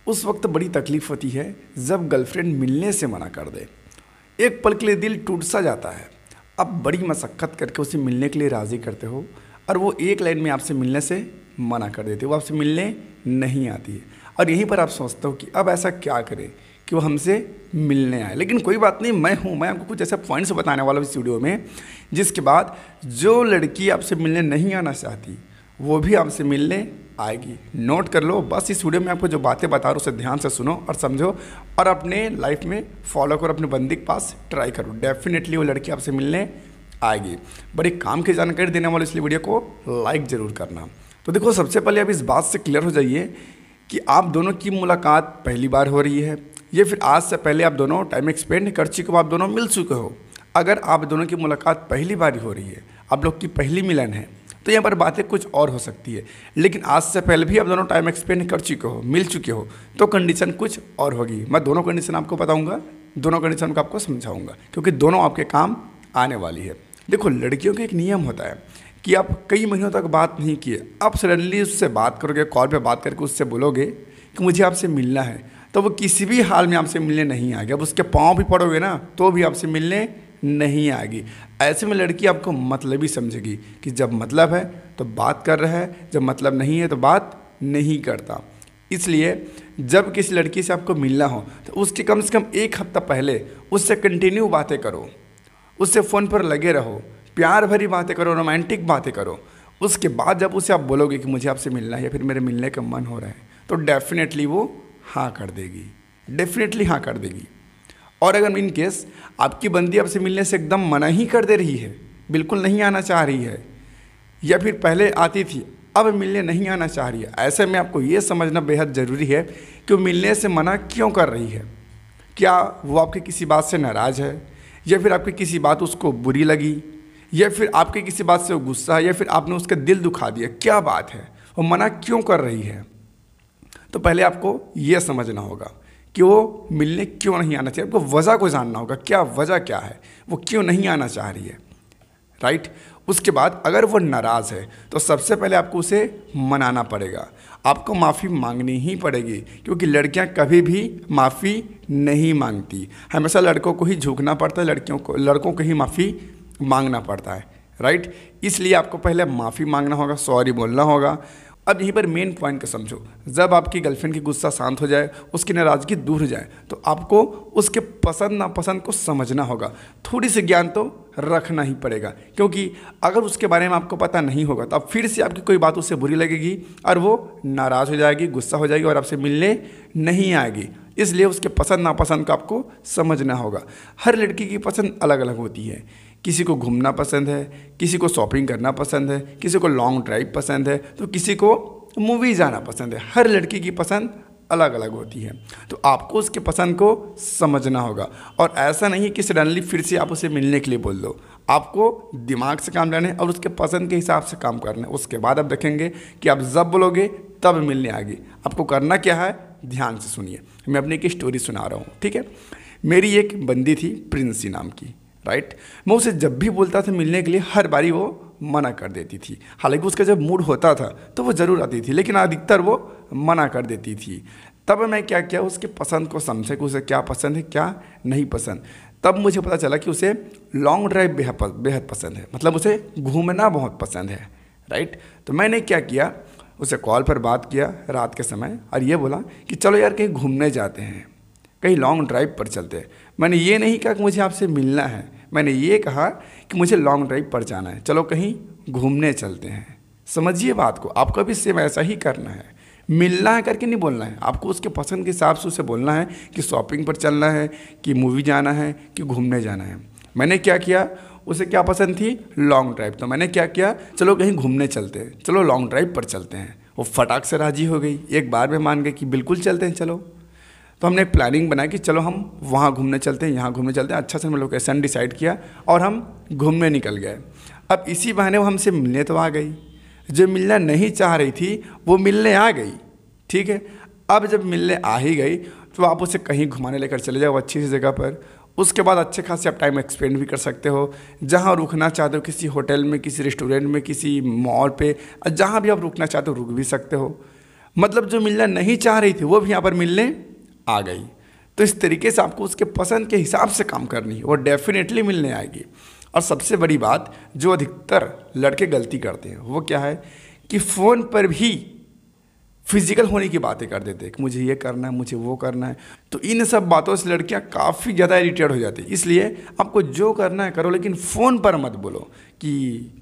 उस वक्त बड़ी तकलीफ़ होती है जब गर्लफ्रेंड मिलने से मना कर दे। एक पल के लिए दिल टूट सा जाता है। आप बड़ी मशक्क़त करके उसे मिलने के लिए राज़ी करते हो और वो एक लाइन में आपसे मिलने से मना कर देती है, वो आपसे मिलने नहीं आती है। और यहीं पर आप सोचते हो कि अब ऐसा क्या करें कि वो हमसे मिलने आए। लेकिन कोई बात नहीं, मैं आपको कुछ ऐसे पॉइंट्स बताने वाला हूँ इस वीडियो में, जिसके बाद जो लड़की आपसे मिलने नहीं आना चाहती वो भी आपसे मिलने आएगी। नोट कर लो, बस इस वीडियो में आपको जो बातें बता रहा हूँ उसे ध्यान से सुनो और समझो और अपने लाइफ में फॉलो करो, अपने बंदी के पास ट्राई करो। डेफिनेटली वो लड़की आपसे मिलने आएगी। बड़ी काम की जानकारी देने वाले इसलिए वीडियो को लाइक ज़रूर करना। तो देखो, सबसे पहले आप इस बात से क्लियर हो जाइए कि आप दोनों की मुलाकात पहली बार हो रही है या फिर आज से पहले आप दोनों टाइम एक्सपेंड कर चुके हो, आप दोनों मिल चुके हो। अगर आप दोनों की मुलाकात पहली बार हो रही है, आप लोग की पहली मिलन है, तो यहाँ पर बातें कुछ और हो सकती है। लेकिन आज से पहले भी आप दोनों टाइम एक्सपेंड कर चुके हो, मिल चुके हो, तो कंडीशन कुछ और होगी। मैं दोनों कंडीशन आपको बताऊंगा, दोनों कंडीशन को आपको समझाऊंगा, क्योंकि दोनों आपके काम आने वाली है। देखो, लड़कियों का एक नियम होता है कि आप कई महीनों तक बात नहीं किए, आप सडनली उससे बात करोगे, कॉल पे बात करके उससे बोलोगे कि मुझे आपसे मिलना है, तो वो किसी भी हाल में आपसे मिलने नहीं आएगी। अब उसके पाँव भी पड़ोगे ना तो भी आपसे मिलने नहीं आएगी। ऐसे में लड़की आपको मतलबी समझेगी कि जब मतलब है तो बात कर रहा है, जब मतलब नहीं है तो बात नहीं करता। इसलिए जब किसी लड़की से आपको मिलना हो तो उसके कम से कम एक हफ्ता पहले उससे कंटिन्यू बातें करो, उससे फ़ोन पर लगे रहो, प्यार भरी बातें करो, रोमांटिक बातें करो। उसके बाद जब उसे आप बोलोगे कि मुझे आपसे मिलना है या फिर मेरे मिलने का मन हो रहा है, तो डेफिनेटली वो हाँ कर देगी, डेफिनेटली हाँ कर देगी। और अगर इन केस आपकी बंदी आपसे मिलने से एकदम मना ही कर दे रही है, बिल्कुल नहीं आना चाह रही है, या फिर पहले आती थी अब मिलने नहीं आना चाह रही है, ऐसे में आपको ये समझना बेहद ज़रूरी है कि वो मिलने से मना क्यों कर रही है। क्या वो आपकी किसी बात से नाराज़ है, या फिर आपकी किसी बात उसको बुरी लगी, या फिर आपकी किसी बात से वो गुस्सा है, या फिर आपने उसका दिल दुखा दिया? क्या बात है, वो मना क्यों कर रही है? तो पहले आपको ये समझना होगा कि वो मिलने क्यों नहीं आना चाहिए। आपको वजह को जानना होगा, क्या वजह क्या है, वो क्यों नहीं आना चाह रही है, राइट। उसके बाद अगर वो नाराज़ है तो सबसे पहले आपको उसे मनाना पड़ेगा, आपको माफ़ी मांगनी ही पड़ेगी, क्योंकि लड़कियां कभी भी माफ़ी नहीं मांगती, हमेशा लड़कों को ही झुकना पड़ता है, लड़कों को ही माफ़ी मांगना पड़ता है, राइट। इसलिए आपको पहले माफ़ी मांगना होगा, सॉरी बोलना होगा। अब यहीं पर मेन पॉइंट को समझो, जब आपकी गर्लफ्रेंड की गुस्सा शांत हो जाए, उसकी नाराज़गी दूर हो जाए, तो आपको उसके पसंद नापसंद को समझना होगा। थोड़ी सी ज्ञान तो रखना ही पड़ेगा, क्योंकि अगर उसके बारे में आपको पता नहीं होगा तो अब फिर से आपकी कोई बात उससे बुरी लगेगी और वो नाराज़ हो जाएगी, गुस्सा हो जाएगी और आपसे मिलने नहीं आएगी। इसलिए उसके पसंद नापसंद को आपको समझना होगा। हर लड़की की पसंद अलग अलग होती है, किसी को घूमना पसंद है, किसी को शॉपिंग करना पसंद है, किसी को लॉन्ग ड्राइव पसंद है, तो किसी को मूवी जाना पसंद है। हर लड़की की पसंद अलग अलग होती है, तो आपको उसके पसंद को समझना होगा। और ऐसा नहीं कि सडनली फिर से आप उसे मिलने के लिए बोल दो, आपको दिमाग से काम लेना है और उसके पसंद के हिसाब से काम करना है। उसके बाद आप देखेंगे कि आप जब बोलोगे तब मिलने आएगी। आपको करना क्या है, ध्यान से सुनिए, मैं अपनी एक स्टोरी सुना रहा हूँ, ठीक है। मेरी एक बंदी थी प्रिंसी नाम की, राइट। मैं उसे जब भी बोलता था मिलने के लिए, हर बारी वो मना कर देती थी। हालांकि उसका जब मूड होता था तो वो ज़रूर आती थी, लेकिन अधिकतर वो मना कर देती थी। तब मैं क्या किया, उसके पसंद को समझे कि उसे क्या पसंद है क्या नहीं पसंद। तब मुझे पता चला कि उसे लॉन्ग ड्राइव बेहद पसंद है, मतलब उसे घूमना बहुत पसंद है, राइट। तो मैंने क्या किया, उसे कॉल पर बात किया रात के समय और ये बोला कि चलो यार कहीं घूमने जाते हैं, कहीं लॉन्ग ड्राइव पर चलते हैं। मैंने ये नहीं कहा कि मुझे आपसे मिलना है, मैंने ये कहा कि मुझे लॉन्ग ड्राइव पर जाना है, चलो कहीं घूमने चलते हैं। समझिए बात को, आपको भी सेम ऐसा ही करना है, मिलना है करके नहीं बोलना है, आपको उसके पसंद के हिसाब से उसे बोलना है कि शॉपिंग पर चलना है, कि मूवी जाना है, कि घूमने जाना है। मैंने क्या किया, उसे क्या पसंद थी, लॉन्ग ड्राइव, तो मैंने क्या किया, चलो कहीं घूमने चलते हैं, चलो लॉन्ग ड्राइव पर चलते हैं। वो फटाक से राजी हो गई, एक बार में मान गई कि बिल्कुल चलते हैं चलो। तो हमने एक प्लानिंग बनाई कि चलो हम वहाँ घूमने चलते हैं, यहाँ घूमने चलते हैं। अच्छा से हमने लोकेशन डिसाइड किया और हम घूमने निकल गए। अब इसी बहाने वो हमसे मिलने तो आ गई, जो मिलना नहीं चाह रही थी वो मिलने आ गई, ठीक है। अब जब मिलने आ ही गई तो आप उसे कहीं घुमाने लेकर चले जाओ अच्छी सी जगह पर। उसके बाद अच्छे खासे आप टाइम एक्सपेंड भी कर सकते हो, जहाँ रुकना चाहते हो, किसी होटल में, किसी रेस्टोरेंट में, किसी मॉल पे, जहाँ भी आप रुकना चाहते हो रुक भी सकते हो। मतलब जो मिलना नहीं चाह रही थी वो भी यहाँ पर मिलने आ गई। तो इस तरीके से आपको उसके पसंद के हिसाब से काम करनी है, वो डेफिनेटली मिलने आएगी। और सबसे बड़ी बात जो अधिकतर लड़के गलती करते हैं वो क्या है कि फ़ोन पर भी फिजिकल होने की बातें कर देते हैं कि मुझे ये करना है, मुझे वो करना है। तो इन सब बातों से लड़कियां काफ़ी ज़्यादा इरिटेट हो जाती है। इसलिए आपको जो करना है करो, लेकिन फ़ोन पर मत बोलो कि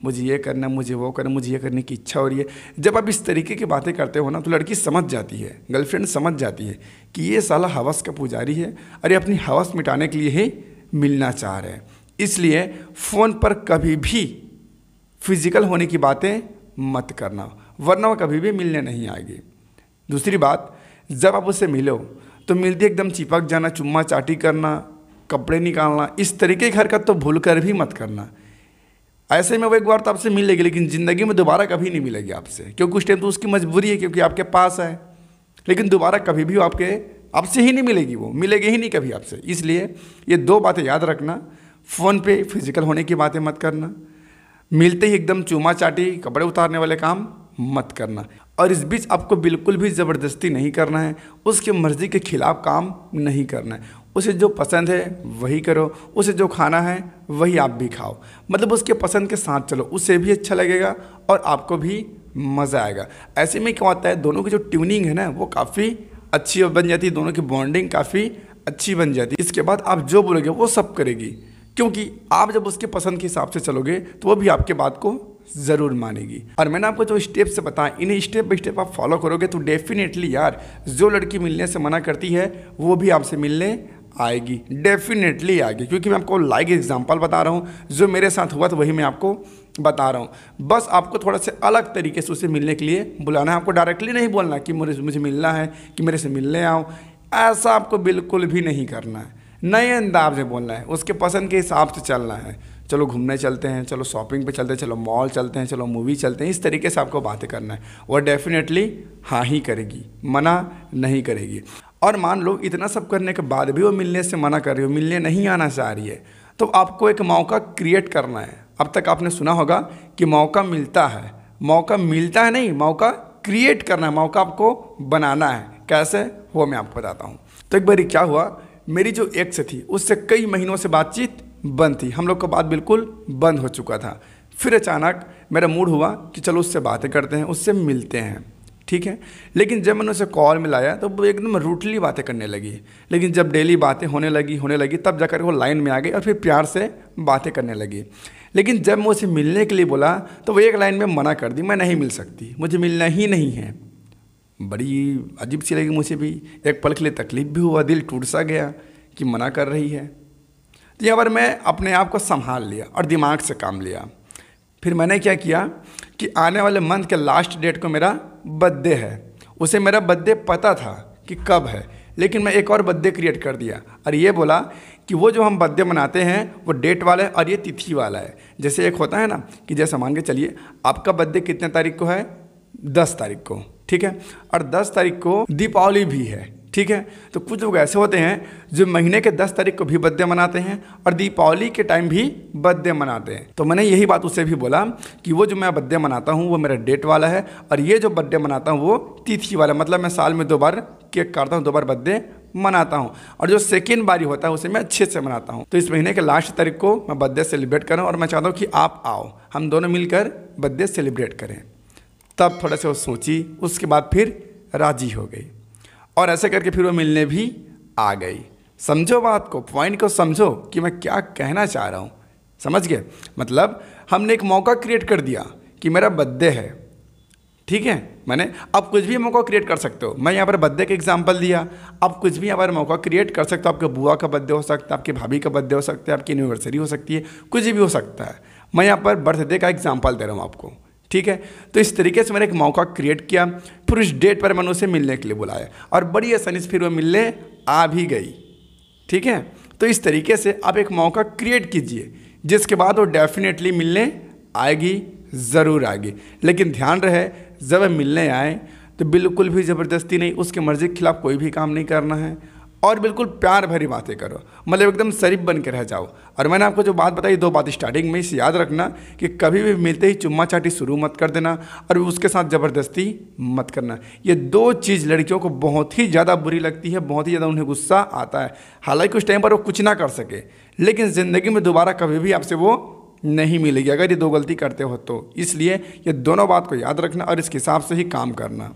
मुझे ये करना है, मुझे वो करना है, मुझे ये करने की इच्छा हो रही है। जब आप इस तरीके की बातें करते हो ना तो लड़की समझ जाती है, गर्लफ्रेंड समझ जाती है कि ये साला हवस का पुजारी है और ये अपनी हवस मिटाने के लिए ही मिलना चाह रहे हैं। इसलिए फ़ोन पर कभी भी फिजिकल होने की बातें मत करना, वरना वो कभी भी मिलने नहीं आएगी। दूसरी बात, जब आप उससे मिलो तो मिलते एकदम चिपक जाना, चुम्मा चाटी करना, कपड़े निकालना, इस तरीके की हरकत तो भूल कर भी मत करना। ऐसे में वो एक बार तो आपसे मिल लेगी लेकिन ज़िंदगी में दोबारा कभी नहीं मिलेगी आपसे, क्योंकि उस टाइम तो उसकी मजबूरी है, क्योंकि आपके पास है। लेकिन दोबारा कभी भी आपसे ही नहीं मिलेगी, वो मिलेगी ही नहीं कभी आपसे। इसलिए ये दो बातें याद रखना, फ़ोन पे फिजिकल होने की बातें मत करना, मिलते ही एकदम चूमा चाटी कपड़े उतारने वाले काम मत करना। और इस बीच आपको बिल्कुल भी ज़बरदस्ती नहीं करना है, उसकी मर्ज़ी के खिलाफ काम नहीं करना है। उसे जो पसंद है वही करो, उसे जो खाना है वही आप भी खाओ। मतलब उसके पसंद के साथ चलो, उसे भी अच्छा लगेगा और आपको भी मज़ा आएगा। ऐसे में क्या होता है, दोनों की जो ट्यूनिंग है ना वो काफ़ी अच्छी बन जाती है, दोनों की बॉन्डिंग काफ़ी अच्छी बन जाती है। इसके बाद आप जो बोलोगे वो सब करेगी, क्योंकि आप जब उसके पसंद के हिसाब से चलोगे तो वो भी आपके बात को ज़रूर मानेगी। और मैंने आपको जो स्टेप्स बताया, इन्हें स्टेप बाय स्टेप आप फॉलो करोगे तो डेफिनेटली यार जो लड़की मिलने से मना करती है वो भी आपसे मिलने आएगी, डेफिनेटली आएगी। क्योंकि मैं आपको लाइव एग्जांपल बता रहा हूँ, जो मेरे साथ हुआ तो वही मैं आपको बता रहा हूँ। बस आपको थोड़ा से अलग तरीके से उसे मिलने के लिए बुलाना है। आपको डायरेक्टली नहीं बोलना कि मुझे मिलना है, कि मेरे से मिलने आओ, ऐसा आपको बिल्कुल भी नहीं करना है। नए अंदाज में बोलना है, उसके पसंद के हिसाब से चलना है। चलो घूमने चलते हैं, चलो शॉपिंग पे चलते हैं, चलो मॉल चलते हैं, चलो मूवी चलते हैं, इस तरीके से आपको बातें करना है। वो डेफिनेटली हाँ ही करेगी, मना नहीं करेगी। और मान लो इतना सब करने के बाद भी वो मिलने से मना कर रही हो, मिलने नहीं आना चाह रही है, तो आपको एक मौका क्रिएट करना है। अब तक आपने सुना होगा कि मौका मिलता है, मौका मिलता है नहीं, मौका क्रिएट करना है, मौका आपको बनाना है। कैसे, वो मैं आपको बताता हूँ। तो एक बार क्या हुआ, मेरी जो एक्स थी उससे कई महीनों से बातचीत बंद थी, हम लोग का बात बिल्कुल बंद हो चुका था। फिर अचानक मेरा मूड हुआ कि चलो उससे बातें करते हैं, उससे मिलते हैं, ठीक है। लेकिन जब मैंने उसे कॉल मिलाया तो वो एकदम रूटली बातें करने लगी। लेकिन जब डेली बातें होने लगी तब जाकर वो लाइन में आ गई और फिर प्यार से बातें करने लगी। लेकिन जब मैं उसे मिलने के लिए बोला तो वो एक लाइन में मना कर दी, मैं नहीं मिल सकती, मुझे मिलना ही नहीं है। बड़ी अजीब सी लगी मुझे भी, एक पल के लिए तकलीफ़ भी हुआ, दिल टूट सा गया कि मना कर रही है। तो यहाँ पर मैं अपने आप को संभाल लिया और दिमाग से काम लिया। फिर मैंने क्या किया कि आने वाले मंथ के लास्ट डेट को मेरा बर्थडे है, उसे मेरा बर्थडे पता था कि कब है, लेकिन मैं एक और बर्थडे क्रिएट कर दिया और ये बोला कि वो जो हम बर्थडे मनाते हैं वो डेट वाला है और ये तिथि वाला है। जैसे एक होता है ना कि जैसे मान के चलिए आपका बर्थडे कितने तारीख को है, 10 तारीख को, ठीक है, और 10 तारीख को दीपावली भी है, ठीक है। तो कुछ लोग ऐसे होते हैं जो महीने के 10 तारीख को भी बर्थडे मनाते हैं और दीपावली के टाइम भी बर्थडे मनाते हैं। तो मैंने यही बात उससे भी बोला कि वो जो मैं बर्थडे मनाता हूँ वो मेरा डेट वाला है और ये जो बर्थडे मनाता हूँ वो तिथि वाला, मतलब मैं साल में 2 बार केक काटता हूँ, 2 बार बर्थडे मनाता हूँ और जो सेकेंड बारी होता है उसे मैं अच्छे से मनाता हूँ। तो इस महीने के लास्ट तारीख को मैं बर्थडे सेलिब्रेट करूँ और मैं चाहता हूँ कि आप आओ, हम दोनों मिलकर बर्थडे सेलिब्रेट करें। तब थोड़ा सा वो सोची, उसके बाद फिर राजी हो गई और ऐसे करके फिर वो मिलने भी आ गई। समझो बात को, पॉइंट को समझो कि मैं क्या कहना चाह रहा हूँ, समझ गए। मतलब हमने एक मौका क्रिएट कर दिया कि मेरा बर्थडे है, ठीक है। मैंने आप कुछ भी मौका क्रिएट कर सकते हो, मैं यहाँ पर बर्थडे का एग्जांपल दिया, आप कुछ भी यहाँ पर मौका क्रिएट कर सकते हो। आपके बुआ का बर्थडे हो सकता है, आपकी भाभी का बर्थडे हो सकता है, आपकी एनिवर्सरी हो सकती है, कुछ भी हो सकता है। मैं यहाँ पर बर्थडे का एग्जाम्पल दे रहा हूँ आपको, ठीक है। तो इस तरीके से मैंने एक मौका क्रिएट किया, फिर उस डेट पर मैंने उसे मिलने के लिए बुलाया और बड़ी आसानी से फिर वो मिलने आ भी गई, ठीक है। तो इस तरीके से आप एक मौका क्रिएट कीजिए जिसके बाद वो डेफिनेटली मिलने आएगी, ज़रूर आएगी। लेकिन ध्यान रहे जब मिलने आए तो बिल्कुल भी ज़बरदस्ती नहीं, उसकी मर्ज़ी के खिलाफ कोई भी काम नहीं करना है और बिल्कुल प्यार भरी बातें करो, मतलब एकदम शरीफ बन के रह जाओ। और मैंने आपको जो बात बताई, 2 बात स्टार्टिंग में इसे याद रखना कि कभी भी मिलते ही चुम्मा चाटी शुरू मत कर देना और उसके साथ ज़बरदस्ती मत करना। ये 2 चीज़ लड़कियों को बहुत ही ज़्यादा बुरी लगती है, बहुत ही ज़्यादा उन्हें गुस्सा आता है। हालांकि उस टाइम पर वो कुछ ना कर सके, लेकिन ज़िंदगी में दोबारा कभी भी आपसे वो नहीं मिलेगी अगर ये 2 गलती करते हो तो। इसलिए ये दोनों बात को याद रखना और इसके हिसाब से ही काम करना।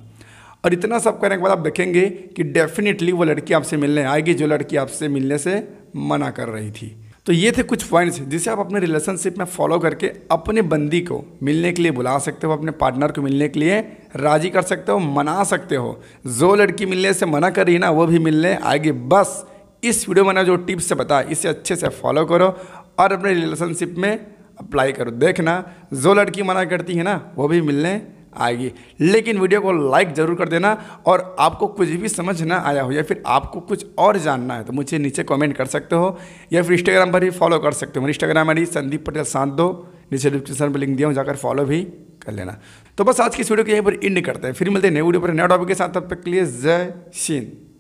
और इतना सब करने के बाद आप देखेंगे कि डेफिनेटली वो लड़की आपसे मिलने आएगी जो लड़की आपसे मिलने से मना कर रही थी। तो ये थे कुछ पॉइंट्स जिसे आप अपने रिलेशनशिप में फॉलो करके अपने बंदी को मिलने के लिए बुला सकते हो, अपने पार्टनर को मिलने के लिए राजी कर सकते हो, मना सकते हो। जो लड़की मिलने से मना कर रही है ना, वो भी मिलने आएगी। बस इस वीडियो में मैंने जो टिप्स बताया इसे अच्छे से फॉलो करो और अपने रिलेशनशिप में अप्लाई करो। देखना जो लड़की मना करती है ना, वो भी मिलने आएगी। लेकिन वीडियो को लाइक ज़रूर कर देना। और आपको कुछ भी समझ ना आया हो या फिर आपको कुछ और जानना है तो मुझे नीचे कमेंट कर सकते हो या फिर इंस्टाग्राम पर भी फॉलो कर सकते हो। मेरी Instagram I D Sandeep Patel 72, नीचे डिस्क्रिप्शन पर लिंक दिया हूँ, जाकर फॉलो भी कर लेना। तो बस आज की इस वीडियो को यहीं पर एंड करते हैं, फिर मिलते हैं नए वीडियो पर नए टॉपिक के साथ। तब तक के लिए जय हिंद।